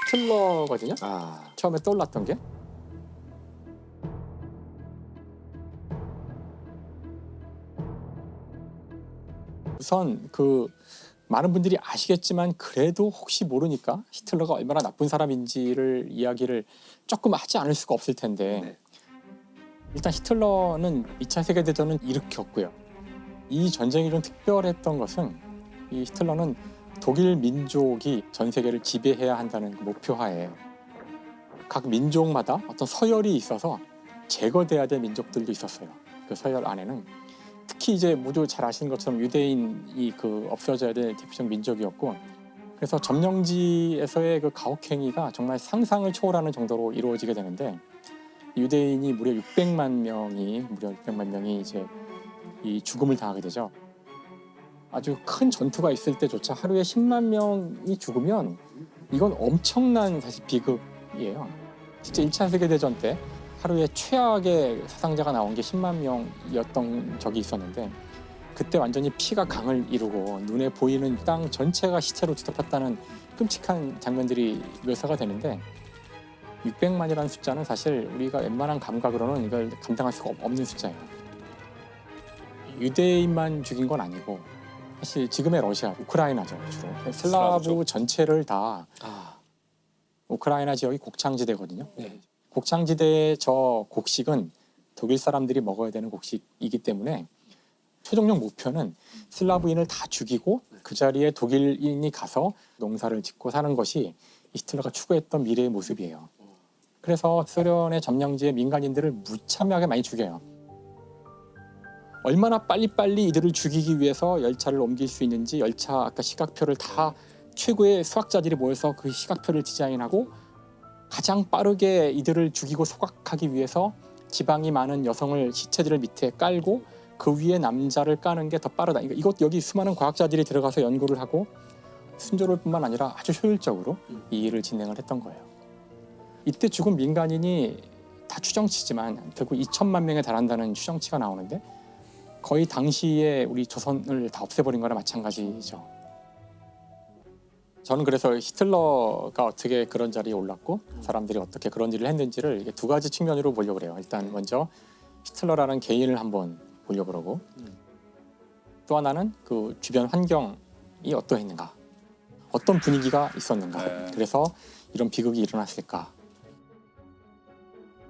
히틀러거든요. 처음에 떠올랐던 게. 우선 그 많은 분들이 아시겠지만 그래도 혹시 모르니까 히틀러가 얼마나 나쁜 사람인지를 이야기를 조금 하지 않을 수가 없을 텐데 일단 히틀러는 2차 세계대전을 일으켰고요. 이 전쟁이 좀 특별했던 것은 이 히틀러는 독일 민족이 전 세계를 지배해야 한다는 그 목표하에 각 민족마다 어떤 서열이 있어서 제거돼야 될 민족들도 있었어요. 그 서열 안에는 특히 이제 모두 잘 아시는 것처럼 유대인이 그 없어져야 될 대표적 민족이었고 그래서 점령지에서의 그 가혹행위가 정말 상상을 초월하는 정도로 이루어지게 되는데 유대인이 무려 600만 명이 이제 이 죽음을 당하게 되죠. 아주 큰 전투가 있을 때조차 하루에 10만 명이 죽으면 이건 엄청난 사실 비극이에요. 실제 1차 세계대전 때 하루에 최악의 사상자가 나온 게 10만 명이었던 적이 있었는데 그때 완전히 피가 강을 이루고 눈에 보이는 땅 전체가 시체로 뒤덮였다는 끔찍한 장면들이 묘사가 되는데 600만이라는 숫자는 사실 우리가 웬만한 감각으로는 이걸 감당할 수가 없는 숫자예요. 유대인만 죽인 건 아니고 사실 지금의 러시아, 우크라이나죠 주로. 슬라브 전체를 다 우크라이나 지역이 곡창지대거든요. 네. 곡창지대의 저 곡식은 독일 사람들이 먹어야 되는 곡식이기 때문에 최종적 목표는 슬라브인을 다 죽이고 그 자리에 독일인이 가서 농사를 짓고 사는 것이 히틀러가 추구했던 미래의 모습이에요. 그래서 소련의 점령지의 민간인들을 무참하게 많이 죽여요. 얼마나 빨리빨리 이들을 죽이기 위해서 열차를 옮길 수 있는지 열차 아까 시각표를 다 최고의 수학자들이 모여서 그 시각표를 디자인하고 가장 빠르게 이들을 죽이고 소각하기 위해서 지방이 많은 여성을 시체들을 밑에 깔고 그 위에 남자를 까는 게 더 빠르다. 이것 여기 수많은 과학자들이 들어가서 연구를 하고 순조로울 뿐만 아니라 아주 효율적으로 이 일을 진행을 했던 거예요. 이때 죽은 민간인이 다 추정치지만 결국 2천만 명에 달한다는 추정치가 나오는데 거의 당시에 우리 조선을 다 없애버린 거나 마찬가지죠. 저는 그래서 히틀러가 어떻게 그런 자리에 올랐고 사람들이 어떻게 그런 일을 했는지를 두 가지 측면으로 보려고 그래요. 일단 먼저 히틀러라는 개인을 한번 보려고 그러고 또 하나는 그 주변 환경이 어떠했는가, 어떤 분위기가 있었는가, 그래서 이런 비극이 일어났을까.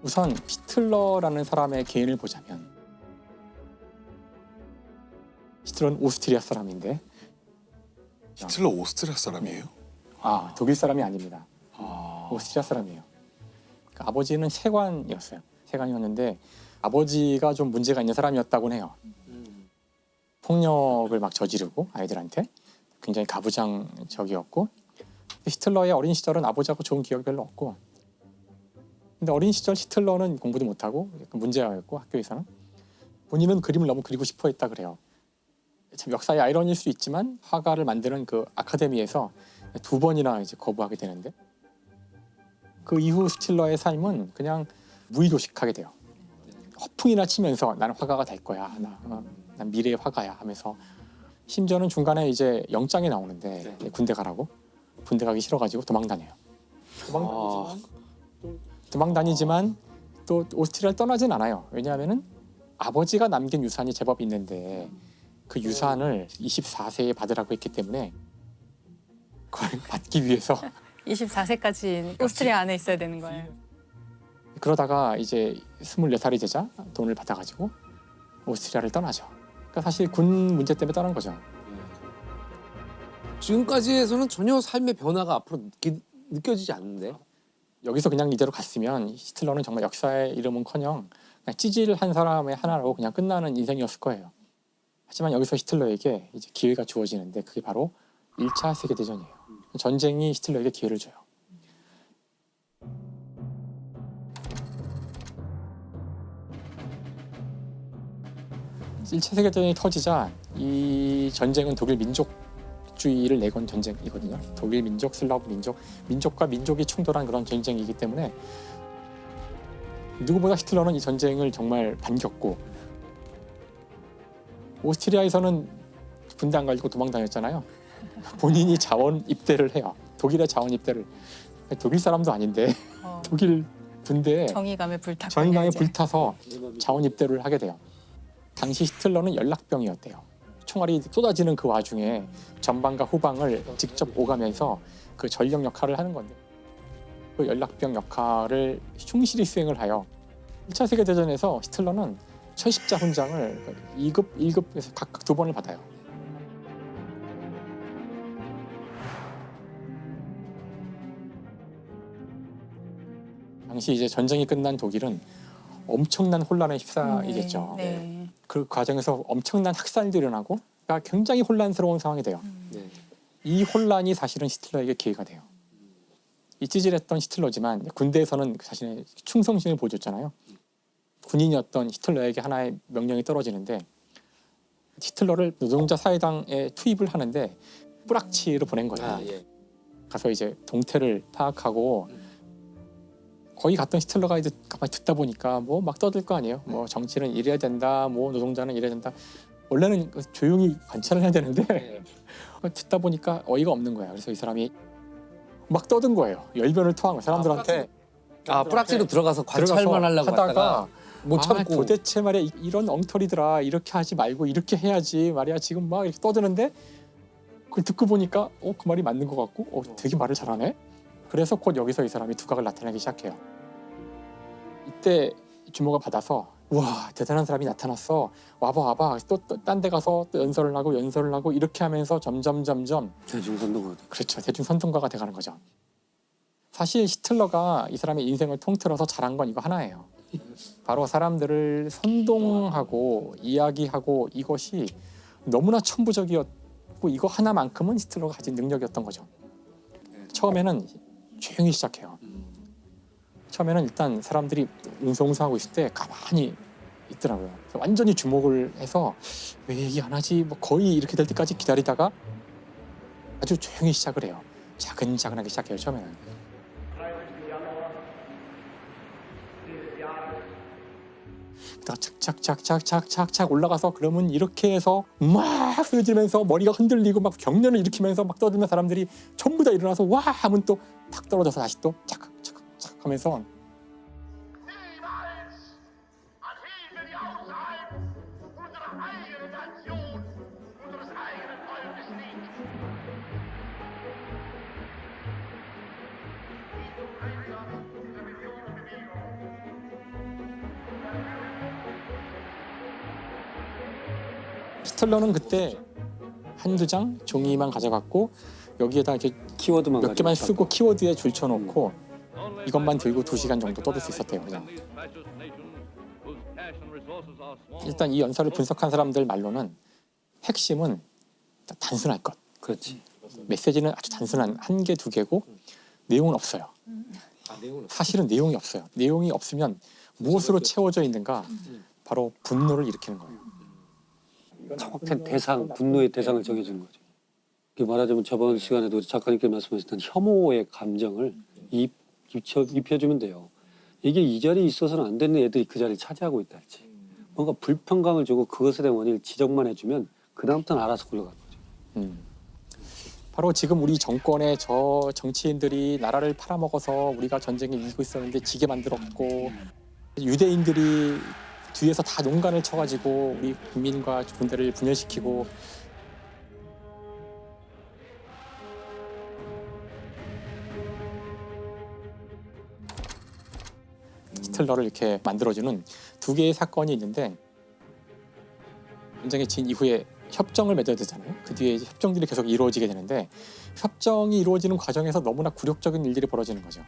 우선 히틀러라는 사람의 개인을 보자면 히틀러는 오스트리아 사람인데 히틀러 오스트리아 사람이에요? 독일 사람이 아닙니다. 오스트리아 사람이에요. 그러니까 아버지는 세관이었어요. 세관이었는데 아버지가 좀 문제가 있는 사람이었다고는 해요. 폭력을 막 저지르고 아이들한테 굉장히 가부장적이었고 히틀러의 어린 시절은 아버지하고 좋은 기억이 별로 없고 근데 어린 시절 히틀러는 공부도 못하고 문제아였고 학교에서는 본인은 그림을 너무 그리고 싶어 했다 그래요. 참 역사의 아이러니일 수 있지만 화가를 만드는 그 아카데미에서 2번이나 이제 거부하게 되는데 그 이후 스틸러의 삶은 그냥 무의도식하게 돼요. 허풍이나 치면서 나는 화가가 될 거야. 난 미래의 화가야 하면서 심지어는 중간에 이제 영장이 나오는데 군대 가라고 군대 가기 싫어가지고 도망다녀요. 도망다니지만 또 오스트리아를 떠나진 않아요. 왜냐하면은 아버지가 남긴 유산이 제법 있는데 그 유산을 24세에 받으라고 했기 때문에 그걸 받기 위해서 24세까지 오스트리아 안에 있어야 되는 거예요. 그러다가 이제 24살이 되자 돈을 받아가지고 오스트리아를 떠나죠. 그러니까 사실 군 문제 때문에 떠난 거죠. 지금까지에서는 전혀 삶의 변화가 앞으로 느껴지지 않는데. 여기서 그냥 이대로 갔으면 히틀러는 정말 역사의 이름은커녕 그냥 찌질한 사람의 하나로 그냥 끝나는 인생이었을 거예요. 하지만 여기서 히틀러에게 이제 기회가 주어지는데 그게 바로 1차 세계대전이에요. 전쟁이 히틀러에게 기회를 줘요. (1차) 세계대전이 터지자 이 전쟁은 독일 민족주의를 내건 전쟁이거든요. 독일 민족, 슬라브 민족, 민족과 민족이 충돌한 그런 전쟁이기 때문에 누구보다 히틀러는 이 전쟁을 정말 반겼고 오스트리아에서는 군대 안 가지고 도망 다녔잖아요. 본인이 자원 입대를 해요. 독일의 자원 입대를. 독일 사람도 아닌데 독일 군대에 정의감에 불탔군요. 정의감에 이제. 불타서 자원 입대를 하게 돼요. 당시 히틀러는 연락병이었대요. 총알이 쏟아지는 그 와중에 전방과 후방을 직접 오가면서 그 전력 역할을 하는 건데 그 연락병 역할을 충실히 수행을 하여 1차 세계대전에서 히틀러는 천십자 훈장을 2급, 1급에서 각각 2번을 받아요. 당시 이제 전쟁이 끝난 독일은 엄청난 혼란에 휩싸이겠죠. 네. 그 과정에서 엄청난 학살도 일어나고 그러니까 굉장히 혼란스러운 상황이 돼요. 네. 이 혼란이 사실은 히틀러에게 기회가 돼요. 이 찌질했던 히틀러지만 군대에서는 자신의 충성심을 보여줬잖아요. 군인이었던 히틀러에게 하나의 명령이 떨어지는데 히틀러를 노동자 사회당에 투입을 하는데 뿌락치로 보낸 거예요. 아, 예. 가서 이제 동태를 파악하고 거기 갔던 히틀러가 이제 가만히 듣다 보니까 뭐 막 떠들 거 아니에요. 뭐 정치는 이래야 된다, 뭐 노동자는 이래야 된다. 원래는 조용히 관찰을 해야 되는데 네. 듣다 보니까 어이가 없는 거야. 그래서 이 사람이 막 떠든 거예요. 열변을 토한 거예요. 사람들한테 아, 뿌락지로 들어가서 관찰만 들어가서 하려고 하다가 하다가 못 참고. 도대체 말이야 이런 엉터리들아 이렇게 하지 말고 이렇게 해야지 말이야 지금 막 이렇게 떠드는데 그걸 듣고 보니까 그 말이 맞는 것 같고 되게 말을 잘하네. 그래서 곧 여기서 이 사람이 두각을 나타내기 시작해요. 이때 주모가 받아서 우와 대단한 사람이 나타났어 와봐 또 딴 데 가서 또 연설을 하고 이렇게 하면서 점점 대중선동가. 그렇죠 대중선동가가 돼가는 거죠. 사실 히틀러가 이 사람의 인생을 통틀어서 잘한 건 이거 하나예요. 바로 사람들을 선동하고 이야기하고 이것이 너무나 천부적이었고 이거 하나만큼은 히틀러가 가진 능력이었던 거죠. 처음에는 조용히 시작해요. 처음에는 일단 사람들이 웅성웅성하고 있을 때 가만히 있더라고요. 완전히 주목을 해서 왜 얘기 안 하지? 뭐 거의 이렇게 될 때까지 기다리다가 아주 조용히 시작을 해요. 차근차근하게 시작해요. 처음에는. 착착착착착착착 올라가서 그러면 이렇게 해서 막 쓰러지면서 머리가 흔들리고 막 경련을 일으키면서 막 떠들면 사람들이 전부 다 일어나서 와 하면 또 탁 떨어져서 다시 또 착착착착 하면서 히틀러는 그때 한두 장 종이만 가져갔고 여기에다 이렇게 키워드만 몇 개만 가지고 쓰고 키워드에 줄쳐놓고 이것만 들고 2시간 정도 떠들 수 있었대요. 그냥. 일단 이 연설을 분석한 사람들 말로는 핵심은 단순할 것. 그렇지. 메시지는 아주 단순한 한 개, 2개고 내용은 없어요. 사실은 내용이 없어요. 내용이 없으면 무엇으로 채워져 있는가? 바로 분노를 일으키는 거예요. 정확한 대상, 분노의 대상을 정해주는 거죠. 말하자면 저번 시간에도 우리 작가님께 말씀하셨던 혐오의 감정을 입혀주면 돼요. 이게 이 자리에 있어서는 안 되는 애들이 그 자리를 차지하고 있다 할지. 뭔가 불평감을 주고 그것에 대한 원인을 지적만 해주면 그 다음부터는 알아서 굴러가는 거죠. 바로 지금 우리 정권의 저 정치인들이 나라를 팔아먹어서 우리가 전쟁에 이기고 있었는데 지게 만들었고 유대인들이 뒤에서 다 농간을 쳐가지고 우리 국민과 군대를 분열시키고 히틀러를 이렇게 만들어주는 2개의 사건이 있는데 전쟁에 진 이후에 협정을 맺어야 되잖아요. 그 뒤에 이제 협정들이 계속 이루어지게 되는데 협정이 이루어지는 과정에서 너무나 굴욕적인 일들이 벌어지는 거죠.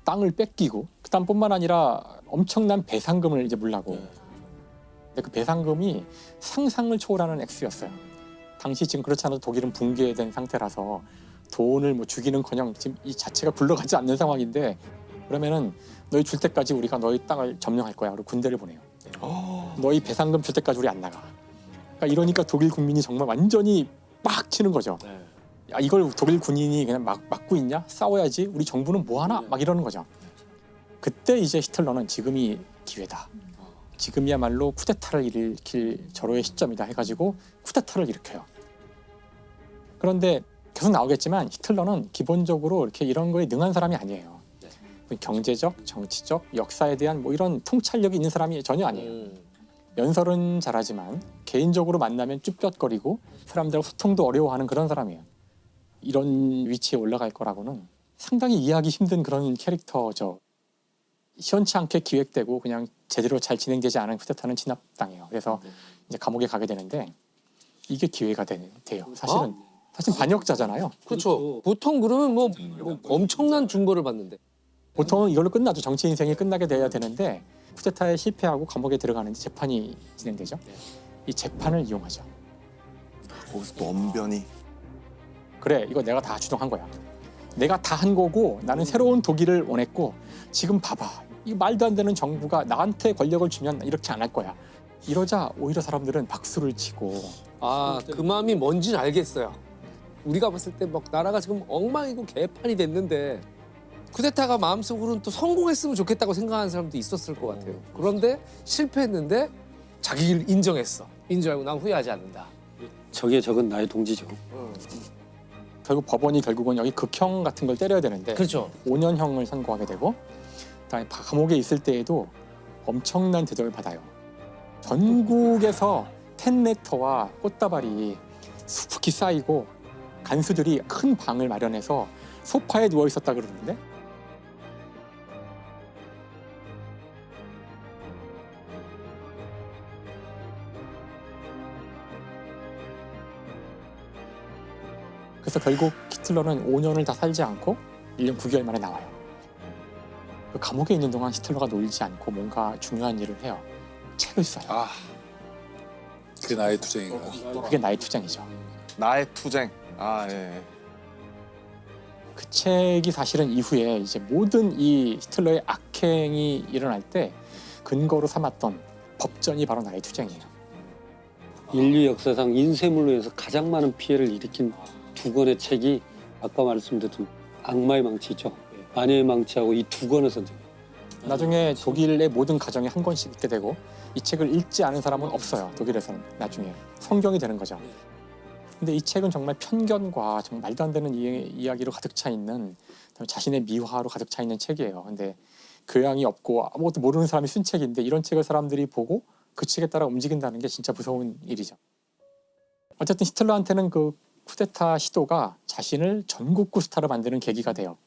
땅을 뺏기고 그 땅뿐만 아니라 엄청난 배상금을 이제 물라고. 근데 그 배상금이 상상을 초월하는 액수였어요. 당시 지금 그렇지 않아도 독일은 붕괴된 상태라서 돈을 뭐 주기는커녕 지금 이 자체가 굴러가지 않는 상황인데 그러면은 너희 줄 때까지 우리가 너희 땅을 점령할 거야. 그리고 군대를 보내요. 너희 배상금 줄 때까지 우리 안 나가. 그러니까 이러니까 독일 국민이 정말 완전히 빡 치는 거죠. 야, 이걸 독일 군인이 그냥 막고 있냐? 싸워야지. 우리 정부는 뭐 하나? 막 이러는 거죠. 그때 이제 히틀러는 지금이 기회다. 지금이야말로 쿠데타를 일으킬 절호의 시점이다 해가지고 쿠데타를 일으켜요. 그런데 계속 나오겠지만 히틀러는 기본적으로 이렇게 이런 거에 능한 사람이 아니에요. 경제적, 정치적, 역사에 대한 뭐 이런 통찰력이 있는 사람이 전혀 아니에요. 연설은 잘하지만 개인적으로 만나면 쭈뼛거리고 사람들하고 소통도 어려워하는 그런 사람이에요. 이런 위치에 올라갈 거라고는 상당히 이해하기 힘든 그런 캐릭터죠. 시원치 않게 기획되고 그냥 제대로 잘 진행되지 않은 쿠데타는 진압당해요. 그래서 이제 감옥에 가게 되는데 이게 기회가 돼요. 사실은 사실 반역자잖아요. 그렇죠. 보통 그러면 뭐 엄청난 중벌을 받는데. 보통은 이걸로 끝나죠. 정치 인생이 끝나게 돼야 되는데 쿠데타에 실패하고 감옥에 들어가는데 재판이 진행되죠. 이 재판을 이용하죠. 거기서 또 언변이. 그래, 이거 내가 다 주동한 거야. 내가 다 한 거고 나는 새로운 독일을 원했고 지금 봐봐. 이 말도 안 되는 정부가 나한테 권력을 주면 이렇게 안 할 거야. 이러자 오히려 사람들은 박수를 치고 아, 그 마음이 뭔지는 알겠어요. 우리가 봤을 때 막 나라가 지금 엉망이고 개판이 됐는데 쿠데타가 마음속으로는 또 성공했으면 좋겠다고 생각하는 사람도 있었을 것 같아요. 그런데 실패했는데 자기를 인정했어. 인정하고 난 후회하지 않는다. 적의 적은 나의 동지죠. 결국 법원이 결국은 여기 극형 같은 걸 때려야 되는데 그렇죠. 5년형을 선고하게 되고 그다음에 감옥에 있을 때에도 엄청난 대접을 받아요. 전국에서 팬레터와 꽃다발이 수북히 쌓이고 간수들이 큰 방을 마련해서 소파에 누워 있었다 그러는데 그래서 결국 히틀러는 5년을 다 살지 않고 1년 9개월 만에 나와요. 그 감옥에 있는 동안 히틀러가 놀지 않고 뭔가 중요한 일을 해요. 책을 써요. 아, 그게 나의 투쟁인가? 그게 나의 투쟁이죠. 나의 투쟁. 아, 예. 그 책이 사실은 이후에 이제 모든 이 히틀러의 악행이 일어날 때 근거로 삼았던 법전이 바로 나의 투쟁이에요. 인류 역사상 인쇄물로 해서 가장 많은 피해를 일으킨 두 권의 책이 아까 말씀드렸던 악마의 망치 있죠. 아내의 망치하고 이 두 권을 선택해요. 나중에 독일의 모든 가정에 한 권씩 읽게 되고 이 책을 읽지 않은 사람은 없어요. 독일에서는 나중에 성경이 되는 거죠. 근데 이 책은 정말 편견과 정말 말도 안 되는 이야기로 가득 차 있는 자신의 미화로 가득 차 있는 책이에요. 근데 교양이 없고 아무것도 모르는 사람이 쓴 책인데 이런 책을 사람들이 보고 그 책에 따라 움직인다는 게 진짜 무서운 일이죠. 어쨌든 히틀러한테는 그 쿠데타 시도가 자신을 전국구 스타로 만드는 계기가 돼요.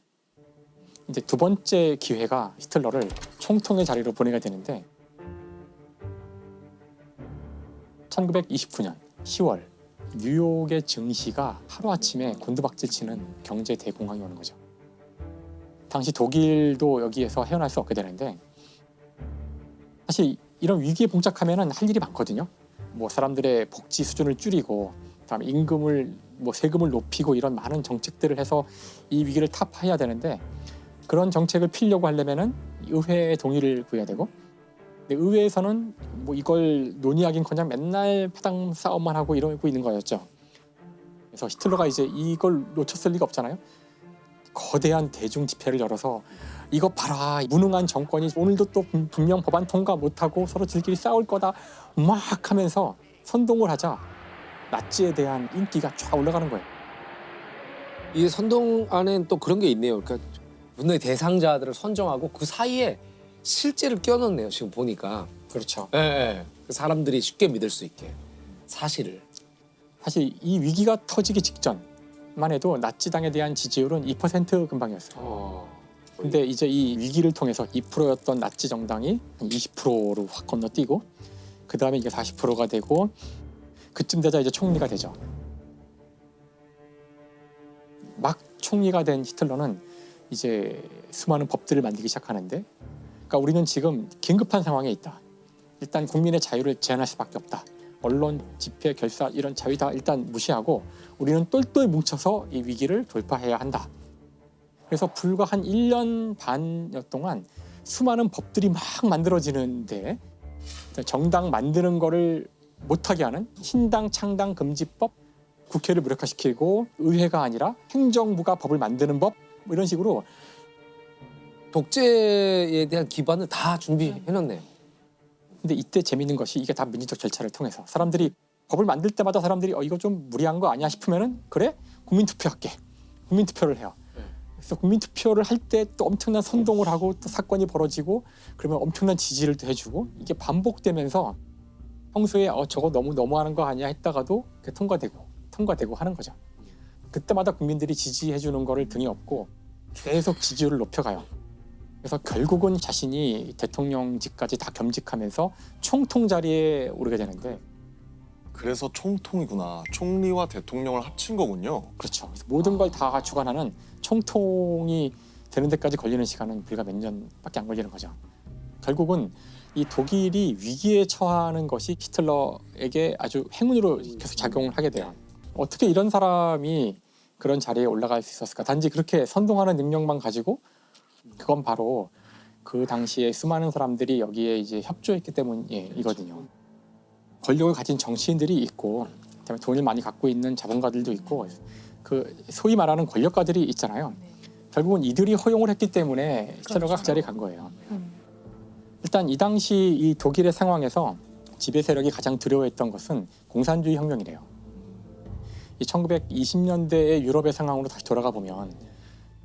이제 두 번째 기회가 히틀러를 총통의 자리로 보내게 되는데 1929년 10월 뉴욕의 증시가 하루아침에 곤두박질치는 경제 대공황이 오는 거죠. 당시 독일도 여기에서 헤어날 수 없게 되는데 사실 이런 위기에 봉착하면 할 일이 많거든요. 뭐 사람들의 복지 수준을 줄이고 그다음에 임금을 뭐 세금을 높이고 이런 많은 정책들을 해서 이 위기를 타파해야 되는데 그런 정책을 피려고 하려면은 의회의 동의를 구해야 되고 근데 의회에서는 뭐 이걸 논의하긴커녕 맨날 파당 싸움만 하고 이러고 있는 거였죠. 그래서 히틀러가 이제 이걸 놓쳤을 리가 없잖아요. 거대한 대중 집회를 열어서 이거 봐라 무능한 정권이 오늘도 또 분명 법안 통과 못하고 서로 지들끼리 싸울 거다 막 하면서 선동을 하자 나치에 대한 인기가 쫙 올라가는 거예요. 이 선동 안엔 또 그런 게 있네요. 그러니까 분노의 대상자들을 선정하고 그 사이에 실제를 껴넣네요. 지금 보니까. 그렇죠. 예, 예. 그 사람들이 쉽게 믿을 수 있게 사실을. 사실 이 위기가 터지기 직전만 해도 나치당에 대한 지지율은 2% 근방이었어요. 근데 이제 이 위기를 통해서 2%였던 나치 정당이 한 20%로 확 건너뛰고 그 다음에 이게 40%가 되고 그쯤 되자 이제 총리가 되죠. 막 총리가 된 히틀러는 이제 수많은 법들을 만들기 시작하는데 그러니까 우리는 지금 긴급한 상황에 있다. 일단 국민의 자유를 제한할 수밖에 없다. 언론, 집회, 결사 이런 자유 다 일단 무시하고 우리는 똘똘 뭉쳐서 이 위기를 돌파해야 한다. 그래서 불과 한 1년 반여 동안 수많은 법들이 막 만들어지는데 정당 만드는 거를 못하게 하는 신당 창당 금지법, 국회를 무력화시키고 의회가 아니라 행정부가 법을 만드는 법 뭐 이런 식으로 독재에 대한 기반을 다 준비해놨네요. 근데 이때 재미있는 것이 이게 다 민주적 절차를 통해서 사람들이 법을 만들 때마다 사람들이 이거 좀 무리한 거 아니야 싶으면은 그래? 국민투표할게. 국민투표를 해요. 그래서 국민투표를 할 때 또 엄청난 선동을 하고 또 사건이 벌어지고 그러면 엄청난 지지를 또 해주고 이게 반복되면서 평소에 저거 너무하는 거 아니야 했다가도 통과되고 하는 거죠. 그때마다 국민들이 지지해주는 거를 등에 업고 계속 지지율을 높여가요. 그래서 결국은 자신이 대통령직까지 다 겸직하면서 총통 자리에 오르게 되는데 그래서 총통이구나. 총리와 대통령을 합친 거군요. 그렇죠. 그래서 모든 걸 다 주관하는 총통이 되는 데까지 걸리는 시간은 불과 몇 년밖에 안 걸리는 거죠. 결국은 이 독일이 위기에 처하는 것이 히틀러에게 아주 행운으로 계속 작용을 하게 돼요. 어떻게 이런 사람이 그런 자리에 올라갈 수 있었을까? 단지 그렇게 선동하는 능력만 가지고 그건 바로 그 당시에 수많은 사람들이 여기에 이제 협조했기 때문이거든요. 권력을 가진 정치인들이 있고 그다음에 돈을 많이 갖고 있는 자본가들도 있고 그 소위 말하는 권력가들이 있잖아요. 결국은 이들이 허용을 했기 때문에 히틀러가 그 자리에 간 거예요. 일단 이 당시 이 독일의 상황에서 지배 세력이 가장 두려워했던 것은 공산주의 혁명이래요. 이 1920년대의 유럽의 상황으로 다시 돌아가 보면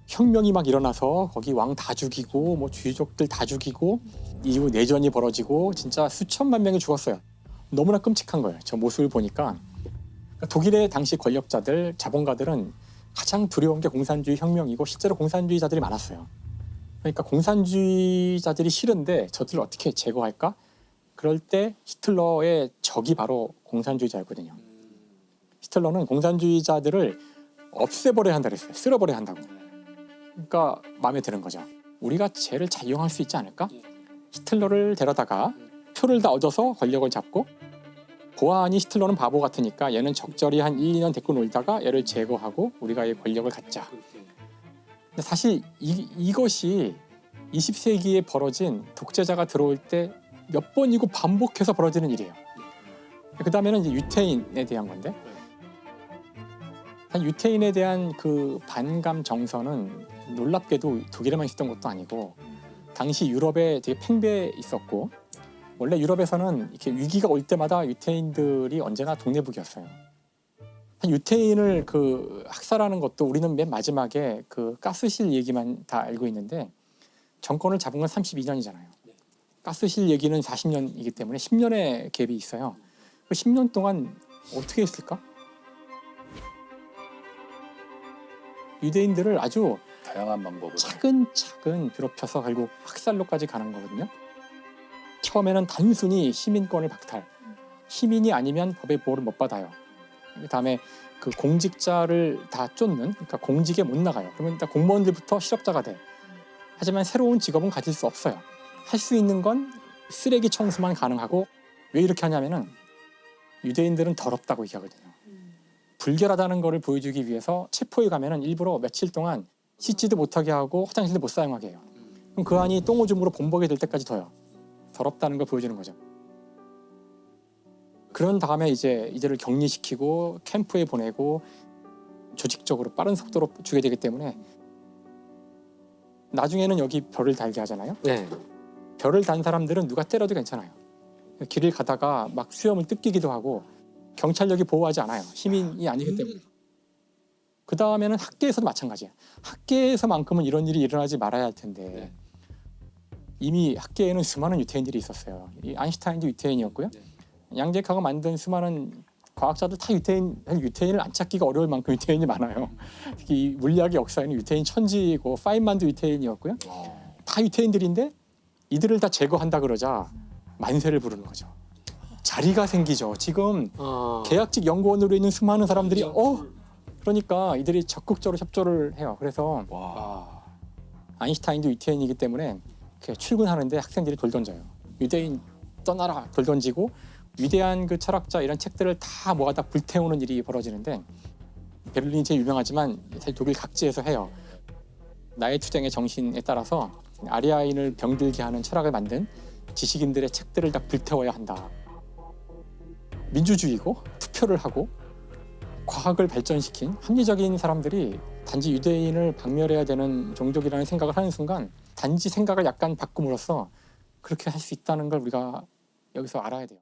혁명이 막 일어나서 거기 왕 다 죽이고 뭐 귀족들 다 죽이고 이후 내전이 벌어지고 진짜 수천만 명이 죽었어요. 너무나 끔찍한 거예요. 저 모습을 보니까 독일의 당시 권력자들, 자본가들은 가장 두려운 게 공산주의 혁명이고 실제로 공산주의자들이 많았어요. 그러니까 공산주의자들이 싫은데 저들을 어떻게 제거할까? 그럴 때 히틀러의 적이 바로 공산주의자였거든요. 히틀러는 공산주의자들을 없애버려야 한다 그랬어요. 쓸어버려야 한다고. 그러니까 마음에 드는 거죠. 우리가 쟤를 잘 이용할 수 있지 않을까? 히틀러를 데려다가 표를 다 얻어서 권력을 잡고 보아하니 히틀러는 바보 같으니까 얘는 적절히 한 1, 2년 데리고 놀다가 얘를 제거하고 우리가 이 권력을 갖자. 근데 사실 이것이 20세기에 벌어진 독재자가 들어올 때 몇 번이고 반복해서 벌어지는 일이에요. 그 다음에는 이제 유태인에 대한 건데 유태인에 대한 그 반감 정서는 놀랍게도 독일에만 있었던 것도 아니고 당시 유럽에 되게 팽배해 있었고 원래 유럽에서는 이렇게 위기가 올 때마다 유태인들이 언제나 독립국이었어요. 유태인을 그 학살하는 것도 우리는 맨 마지막에 그 가스실 얘기만 다 알고 있는데 정권을 잡은 건 32년이잖아요. 가스실 얘기는 40년이기 때문에 10년의 갭이 있어요. 그 10년 동안 어떻게 했을까? 유대인들을 아주 다양한 방법으로. 차근차근 괴롭혀서 결국 학살로까지 가는 거거든요. 처음에는 단순히 시민권을 박탈. 시민이 아니면 법의 보호를 못 받아요. 그다음에 그 공직자를 다 쫓는, 그러니까 공직에 못 나가요. 그러면 일단 공무원들부터 실업자가 돼. 하지만 새로운 직업은 가질 수 없어요. 할 수 있는 건 쓰레기 청소만 가능하고 왜 이렇게 하냐면은 유대인들은 더럽다고 얘기하거든요. 불결하다는 거를 보여주기 위해서 체포에 가면은 일부러 며칠 동안 씻지도 못하게 하고 화장실도 못 사용하게 해요. 그럼 그 안이 똥오줌으로 범벅이 될 때까지 둬요. 더럽다는 걸 보여주는 거죠. 그런 다음에 이제 이들을 격리시키고 캠프에 보내고 조직적으로 빠른 속도로 죽여야 되기 때문에 나중에는 여기 별을 달게 하잖아요. 네. 별을 단 사람들은 누가 때려도 괜찮아요. 길을 가다가 막 수염을 뜯기기도 하고 경찰력이 보호하지 않아요. 시민이 아니기 때문에. 그 다음에는 학계에서도 마찬가지예요. 학계에서만큼은 이런 일이 일어나지 말아야 할 텐데 이미 학계에는 수많은 유태인들이 있었어요. 이 아인슈타인도 유태인이었고요. 양제카가 만든 수많은 과학자들 다 유태인을 안 찾기가 어려울 만큼 유태인이 많아요. 특히 이 물리학의 역사에는 유태인 천지이고 파인만도 유태인이었고요. 다 유태인들인데 이들을 다 제거한다 그러자 만세를 부르는 거죠. 자리가 생기죠. 지금 계약직 연구원으로 있는 수많은 사람들이 그러니까 이들이 적극적으로 협조를 해요. 그래서 아인슈타인도 유태인이기 때문에 이렇게 출근하는데 학생들이 돌 던져요. 유대인 떠나라 돌 던지고 위대한 그 철학자 이런 책들을 다 모아다 불태우는 일이 벌어지는데 베를린이 제일 유명하지만 사실 독일 각지에서 해요. 나의 투쟁의 정신에 따라서 아리아인을 병들게 하는 철학을 만든 지식인들의 책들을 다 불태워야 한다. 민주주의고 투표를 하고 과학을 발전시킨 합리적인 사람들이 단지 유대인을 박멸해야 되는 종족이라는 생각을 하는 순간 단지 생각을 약간 바꿈으로써 그렇게 할 수 있다는 걸 우리가 여기서 알아야 돼요.